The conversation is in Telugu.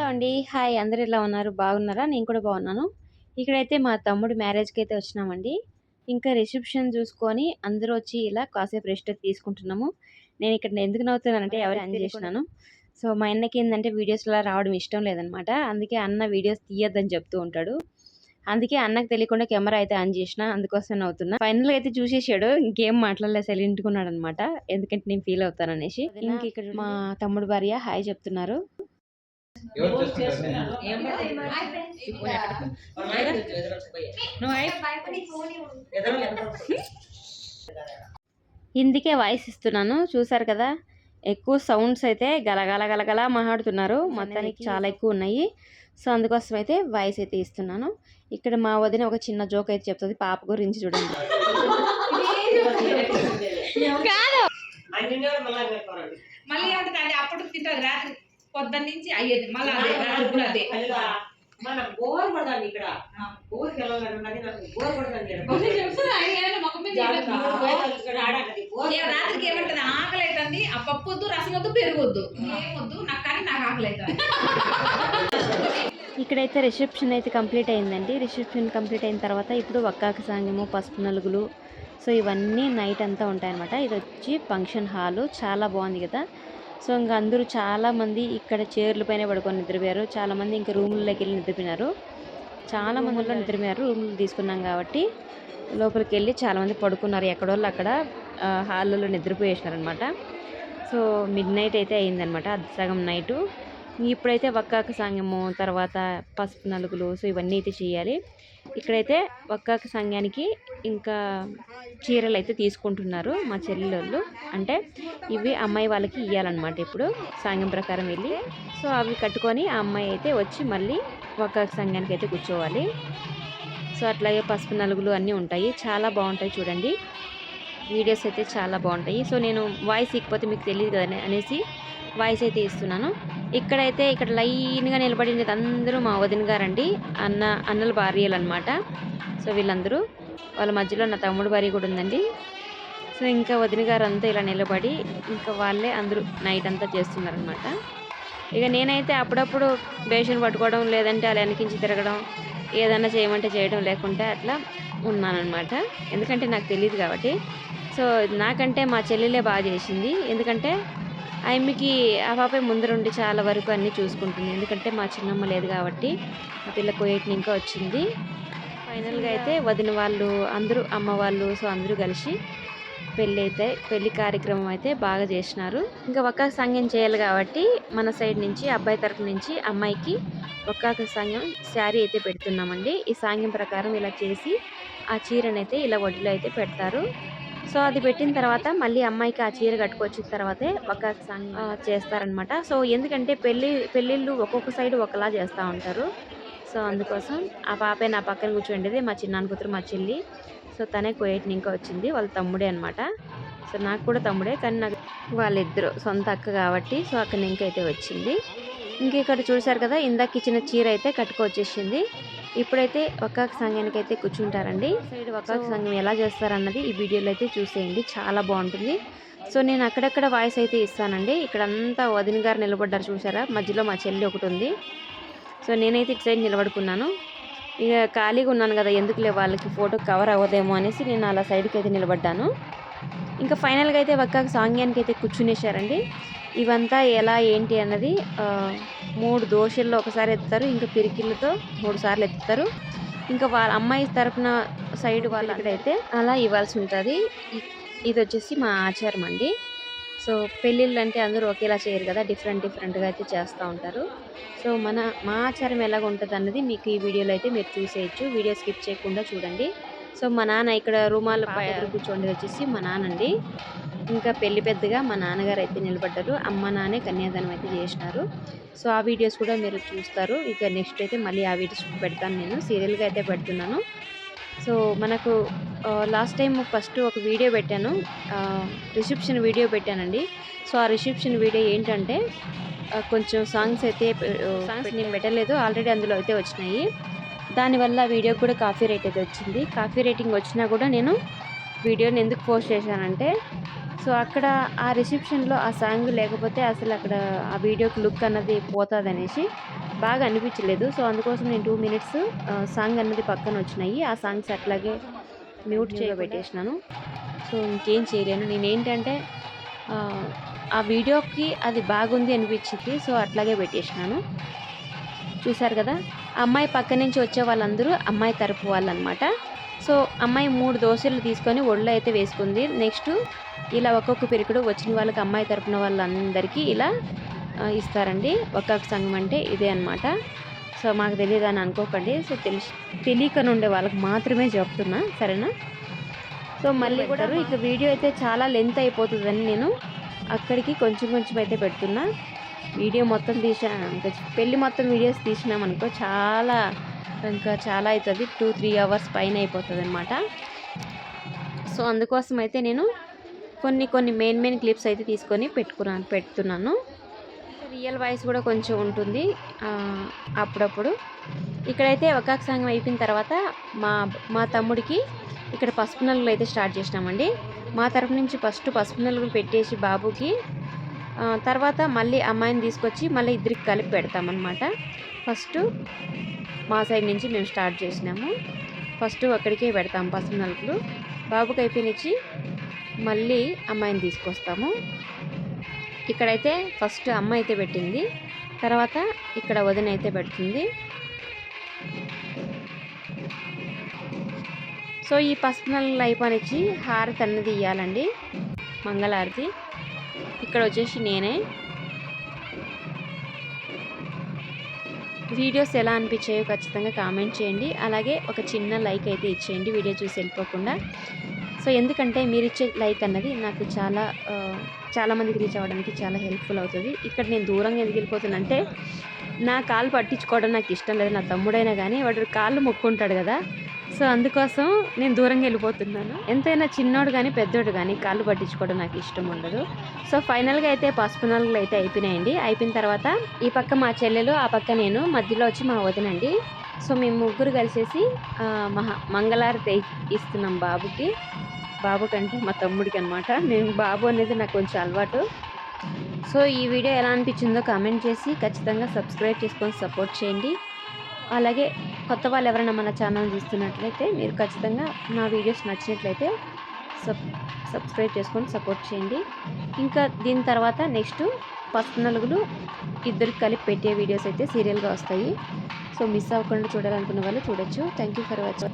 హలో అండి. హాయ్, అందరూ ఎలా ఉన్నారు? బాగున్నారా? నేను కూడా బాగున్నాను. ఇక్కడైతే మా తమ్ముడు మ్యారేజ్‌కి అయితే వచ్చినామండి. ఇంకా రిసెప్షన్ చూసుకొని అందరూ వచ్చి ఇలా కాసేపు రెస్ట్ తీసుకుంటున్నాము. నేను ఇక్కడ ఎందుకు నవ్వుతున్నానంటే ఎవరికి ఆన్ చేసినాను. సో మా అన్నకి ఏందంటే వీడియోస్‌లో రావడం ఇష్టం లేదనమాట. అందుకే అన్న వీడియోస్ తీయొద్దని చెప్తూ ఉంటాడు. అందుకే అన్నకి తెలియకుండా కెమెరా అయితే ఆన్ చేసిన. అందుకోసం నవ్వుతున్నా. ఫైనల్‌గా అయితే చూసేసాడు. ఇంకేం మాట్లాడలే, సైలెంట్‌గా ఉన్నాడనమాట. ఎందుకంటే నేను ఫీల్ అవుతాననేసి. ఇంక ఇక్కడ మా తమ్ముడు భార్య హాయ్ చెప్తున్నారు. ఇందుకే వాయిస్ ఇస్తున్నాను, చూసారు కదా. ఎక్కువ సౌండ్స్ అయితే గలగల గలగల మాట్లాడుతున్నారు. మొత్తానికి చాలా ఎక్కువ ఉన్నాయి. సో అందుకోసం అయితే వాయిస్ అయితే ఇస్తున్నాను. ఇక్కడ మా వదిన ఒక చిన్న జోక్ అయితే చెప్తుంది పాప గురించి. చూడండి. మళ్ళీ అప్పుడు తింటది రాత్రి పొద్దున్న నుంచి అయ్యేది మళ్ళీ అదే రాత్రి కూడా అదే మన బోర్ పడదండి. ఇక్కడ బోర్ కెళ్ళాలన్నది నాకు బోర్ పడదండి. రాత్రికి ఏమంటది, ఆకలి అవుతుంది, ఆ పప్పు వద్దు, రసం వద్దు, పెరుగొద్దు, ఏమొద్దు నాకు, కానీ నాకు ఆకలి అవుతుంది. ఇక్కడైతే రిసెప్షన్ అయితే కంప్లీట్ అయిందండి. రిసెప్షన్ కంప్లీట్ అయిన తర్వాత ఇప్పుడు వక్కాక సాంగము, పసుపు నలుగులు, సో ఇవన్నీ నైట్ అంతా ఉంటాయన్నమాట. ఇది వచ్చి ఫంక్షన్ హాలు, చాలా బాగుంది కదా. సో ఇంకా అందరూ చాలామంది ఇక్కడ చైర్ల పైన పడుకొని నిద్రపోయారు. చాలామంది ఇంకా రూముల్లోకి వెళ్ళి నిద్రపోయినారు. చాలా మందిలో నిద్రపోయారు. రూములు తీసుకున్నాం కాబట్టి లోపలికి వెళ్ళి చాలామంది పడుకున్నారు. ఎక్కడోళ్ళు అక్కడ హాల్లో నిద్రపోయేసినారనమాట. సో మిడ్ నైట్ అయితే అయిందనమాట, అది సగం నైటు. ఇప్పుడైతే వక్కాక సాంగము, తర్వాత పసుపు నలుగులు, సో ఇవన్నీ అయితే చేయాలి. ఇక్కడైతే వక్కాక సాంగానికి ఇంకా చీరలు అయితే తీసుకుంటున్నారు మా చెల్లెళ్ళు. అంటే ఇవి అమ్మాయి వాళ్ళకి ఇవ్వాలన్నమాట ఇప్పుడు సాంగం ప్రకారం వెళ్ళి. సో అవి కట్టుకొని ఆ అమ్మాయి అయితే వచ్చి మళ్ళీ వక్కాక సాంగానికి అయితే కూర్చోవాలి. సో అట్లాగే పసుపు నలుగులు అన్నీ ఉంటాయి, చాలా బాగుంటాయి. చూడండి, వీడియోస్ అయితే చాలా బాగుంటాయి. సో నేను వాయిస్ ఇకపోతే మీకు తెలియదు కదా అనేసి వాయిస్ అయితే ఇస్తున్నాను. ఇక్కడైతే ఇక్కడ లైన్గా నిలబడినది అందరూ మా వదిన గారండి, అన్నల భార్యలు అనమాట. సో వీళ్ళందరూ, వాళ్ళ మధ్యలో నా తమ్ముడు భార్య కూడా ఉందండి. సో ఇంకా వదిన గారు అంతా ఇలా నిలబడి ఇంకా వాళ్ళే అందరూ నైట్ అంతా చేస్తున్నారనమాట. ఇక నేనైతే అప్పుడప్పుడు బేషన్ పట్టుకోవడం, లేదంటే అలా వెనకించి తిరగడం, ఏదన్నా చేయమంటే చేయడం, లేకుంటే అట్లా ఉన్నానన్నమాట. ఎందుకంటే నాకు తెలియదు కాబట్టి. సో నాకంటే మా చెల్లెలే బాగా చేసింది. ఎందుకంటే ఆమెకి ఆ పాపే ముందరుండి చాలా వరకు అన్నీ చూసుకుంటుంది. ఎందుకంటే మా చిన్నమ్మ లేదు కాబట్టి ఆ పిల్ల కోయేటిని ఇంకా వచ్చింది. ఫైనల్గా అయితే వదిన వాళ్ళు అందరూ, అమ్మ వాళ్ళు, సో అందరూ కలిసి పెళ్ళి కార్యక్రమం అయితే బాగా చేసినారు. ఇంకా వక్కాక సాంగ్యం చేయాలి కాబట్టి మన సైడ్ నుంచి, అబ్బాయి తరఫు నుంచి అమ్మాయికి వక్కాక సాంగ్యం శారీ అయితే పెడుతున్నామండి. ఈ సాంగ్యం ప్రకారం ఇలా చేసి ఆ చీరనైతే ఇలా వడ్డీలో అయితే పెడతారు. సో అది పెట్టిన తర్వాత మళ్ళీ అమ్మాయికి ఆ చీర కట్టుకొచ్చిన తర్వాతే వక్కాక సాంగ్ చేస్తారనమాట. సో ఎందుకంటే పెళ్ళిళ్ళు ఒక్కొక్క సైడ్ ఒకలా చేస్తూ ఉంటారు. సో అందుకోసం ఆ పాపే నా పక్కన కూర్చోండేది, మా చిన్నాన్న కూతురు, మా చెల్లి. సో తనే కోయేటిని ఇంకా వచ్చింది, వాళ్ళ తమ్ముడే అనమాట. సో నాకు కూడా తమ్ముడే, కానీ నాకు వాళ్ళిద్దరు సొంత అక్క కాబట్టి సో అక్కడి నుంచి అయితే వచ్చింది. ఇంక ఇక్కడ చూసారు కదా, ఇందాక ఇచ్చిన చీర అయితే కట్టుకొచ్చేసింది. ఇప్పుడైతే వక్కాక సంఘానికి అయితే కూర్చుంటారండి. సైడ్ వక్కాక సంఘం ఎలా చేస్తారన్నది ఈ వీడియోలో అయితే చూసేయండి, చాలా బాగుంటుంది. సో నేను అక్కడక్కడ వాయిస్ అయితే ఇస్తానండి. ఇక్కడంతా వదిన గారు నిలబడ్డారు చూసారా, మధ్యలో మా చెల్లి ఒకటి ఉంది. సో నేనైతే ఇటు సైడ్ నిలబడుకున్నాను. ఇక ఖాళీగా ఉన్నాను కదా, ఎందుకులే వాళ్ళకి ఫోటో కవర్ అవ్వదేమో అనేసి నేను అలా సైడ్కి అయితే నిలబడ్డాను. ఇంకా ఫైనల్గా అయితే వక్కాక సాంగ్యానికి అయితే కూర్చునేసారండి. ఇవంతా ఎలా ఏంటి అన్నది 3 దోశల్లో ఒకసారి ఎత్తుతారు, ఇంకా పిరికిళ్ళతో 3 సార్లు ఎత్తుతారు. ఇంకా వాళ్ళ అమ్మాయి తరపున సైడ్ వాళ్ళు అక్కడైతే అలా ఇవ్వాల్సి ఉంటుంది. ఇది వచ్చేసి మా ఆచారం అండి. సో పెళ్ళిళ్ళు అంటే అందరూ ఒకేలా చేయరు కదా, డిఫరెంట్గా అయితే చేస్తూ ఉంటారు. సో మా ఆచారం ఎలాగ ఉంటుంది అన్నది మీకు ఈ వీడియోలో అయితే మీరు చూసేయచ్చు. వీడియో స్కిప్ చేయకుండా చూడండి. సో మా నాన్న ఇక్కడ రూమాలు దగ్గర కూర్చోండి వచ్చేసి మా నాన్నండి. ఇంకా పెళ్లి పెద్దగా మా నాన్నగారు అయితే నిలబడ్డారు, అమ్మ నాన్నే కన్యాదానం అయితే చేసినారు. సో ఆ వీడియోస్ కూడా మీరు చూస్తారు. ఇక నెక్స్ట్ అయితే మళ్ళీ ఆ వీడియోస్ పెడతాను, నేను సీరియల్గా అయితే పెడుతున్నాను. సో మనకు లాస్ట్ టైం ఫస్ట్ ఒక వీడియో పెట్టాను, రిసెప్షన్ వీడియో పెట్టానండి. సో ఆ రిసెప్షన్ వీడియో ఏంటంటే కొంచెం సాంగ్స్ నేను పెట్టలేదు, ఆల్రెడీ అందులో అయితే వచ్చినాయి. దానివల్ల వీడియోకి కూడా కాపీ రైట్ అయితే వచ్చింది. కాపీ రేటింగ్ వచ్చినా కూడా నేను వీడియోని ఎందుకు పోస్ట్ చేశానంటే, సో అక్కడ ఆ రిసెప్షన్లో ఆ సాంగ్ లేకపోతే అసలు అక్కడ ఆ వీడియోకి లుక్ అన్నది పోతుంది అనేసి బాగా అనిపించలేదు. సో అందుకోసం నేను 2 మినిట్స్ సాంగ్ అన్నది పక్కన వచ్చినాయి. ఆ సాంగ్స్ అట్లాగే మ్యూట్ పెట్టేసినాను. సో ఇంకేం చేయలేను. నేనేంటంటే ఆ వీడియోకి అది బాగుంది అనిపించింది. సో అట్లాగే పెట్టేసినాను. చూసారు కదా, అమ్మాయి పక్క నుంచి వచ్చే వాళ్ళందరూ అమ్మాయి తరపు వాళ్ళనమాట. సో అమ్మాయి 3 దోశలు తీసుకొని ఒళ్ళో అయితే వేసుకుంది. నెక్స్ట్ ఇలా ఒక్కొక్క పిరికుడు వచ్చిన వాళ్ళకి అమ్మాయి తరపున వాళ్ళందరికీ ఇలా ఇస్తారండి. ఒక్కొక్క సంఘం అంటే ఇదే అనమాట. సో మాకు తెలియదని అనుకోకండి. సో తెలియకని ఉండే వాళ్ళకి మాత్రమే చెప్తున్నా, సరేనా? సో మళ్ళీ కూడా ఇక వీడియో అయితే చాలా లెంత్ అయిపోతుందని నేను అక్కడికి కొంచెం కొంచెం అయితే పెడుతున్నా. వీడియో మొత్తం ఇంకా పెళ్ళి మొత్తం వీడియోస్ తీసినామనుకో ఇంకా చాలా అవుతుంది. 2-3 అవర్స్ పైన అయిపోతుంది అనమాట. సో అందుకోసం అయితే నేను కొన్ని మెయిన్ క్లిప్స్ అయితే తీసుకొని పెడుతున్నాను. రియల్ వాయిస్ కూడా కొంచెం ఉంటుంది అప్పుడప్పుడు. ఇక్కడైతే ఒక్కొక్క సంఘం అయిపోయిన తర్వాత మా తమ్ముడికి ఇక్కడ పసుపు నలుగులు అయితే స్టార్ట్ చేసినామండి. మా తరపు నుంచి ఫస్ట్ పసుపు నలుగులు పెట్టేసి బాబుకి, తర్వాత మళ్ళీ అమ్మాయిని తీసుకొచ్చి మళ్ళీ ఇద్దరికి కలిపి పెడతామన్నమాట. ఫస్ట్ మా సైడ్ నుంచి మేము స్టార్ట్ చేసినాము. ఫస్ట్ అక్కడికే పెడతాం పసుపు నలుగులు. బాబుకి అయిపోయినిచ్చి మళ్ళీ అమ్మాయిని తీసుకొస్తాము. ఇక్కడైతే ఫస్ట్ అమ్మ అయితే పెట్టింది, తర్వాత ఇక్కడ వదిన అయితే పెడుతుంది. సో ఈ పసుపు నలుగులు అయిపోయినిచ్చి హారతి అన్నది ఇవ్వాలండి, మంగళహారతి. ఇక్కడ వచ్చేసి నేనే. వీడియోస్ ఎలా అనిపించాయో ఖచ్చితంగా కామెంట్ చేయండి. అలాగే ఒక చిన్న లైక్ అయితే ఇచ్చేయండి వీడియో చూసి వెళ్ళిపోకుండా. సో ఎందుకంటే మీరు ఇచ్చే లైక్ అన్నది నాకు చాలా మందికి రీచ్ అవ్వడానికి చాలా హెల్ప్ఫుల్ అవుతుంది. ఇక్కడ నేను దూరంగా ఎందుకు వెళ్ళిపోతున్నానంటే, నా కాళ్ళు పట్టించుకోవడం నాకు ఇష్టం లేదు. నా తమ్ముడైనా కానీ వాడు కాళ్ళు మొక్కుంటాడు కదా, సో అందుకోసం నేను దూరంగా వెళ్ళిపోతున్నాను. ఎంతైనా చిన్నోడు కానీ పెద్దోడు కానీ కాళ్ళు పట్టించుకోవడం నాకు ఇష్టం ఉండదు. సో ఫైనల్గా అయితే పసుపు నలుగులు అయితే అయిపోయినాయండి. అయిపోయిన తర్వాత ఈ పక్క మా చెల్లెలు, ఆ పక్క నేను, మధ్యలో వచ్చి మా వదినండి. సో మేము ముగ్గురు కలిసేసి మంగళహారతి ఇస్తున్నాం బాబు కంటే మా తమ్ముడికి అనమాట. నేను బాబు అనేది నాకు కొంచెం అలవాటు. సో ఈ వీడియో ఎలా అనిపించిందో కామెంట్ చేసి ఖచ్చితంగా సబ్స్క్రైబ్ చేసుకొని సపోర్ట్ చేయండి. అలాగే కొత్త వాళ్ళు ఎవరైనా మన ఛానల్ చూస్తున్నట్లయితే మీరు ఖచ్చితంగా నా వీడియోస్ నచ్చినట్లయితే సబ్స్క్రైబ్ చేసుకొని సపోర్ట్ చేయండి. ఇంకా దీని తర్వాత నెక్స్ట్ పసుపు నలుగులు ఇద్దరికి కలిపి పెట్టే వీడియోస్ అయితే సీరియల్గా వస్తాయి. సో మిస్ అవ్వకుండా చూడాలనుకున్న వాళ్ళు చూడొచ్చు. Thank you for watching.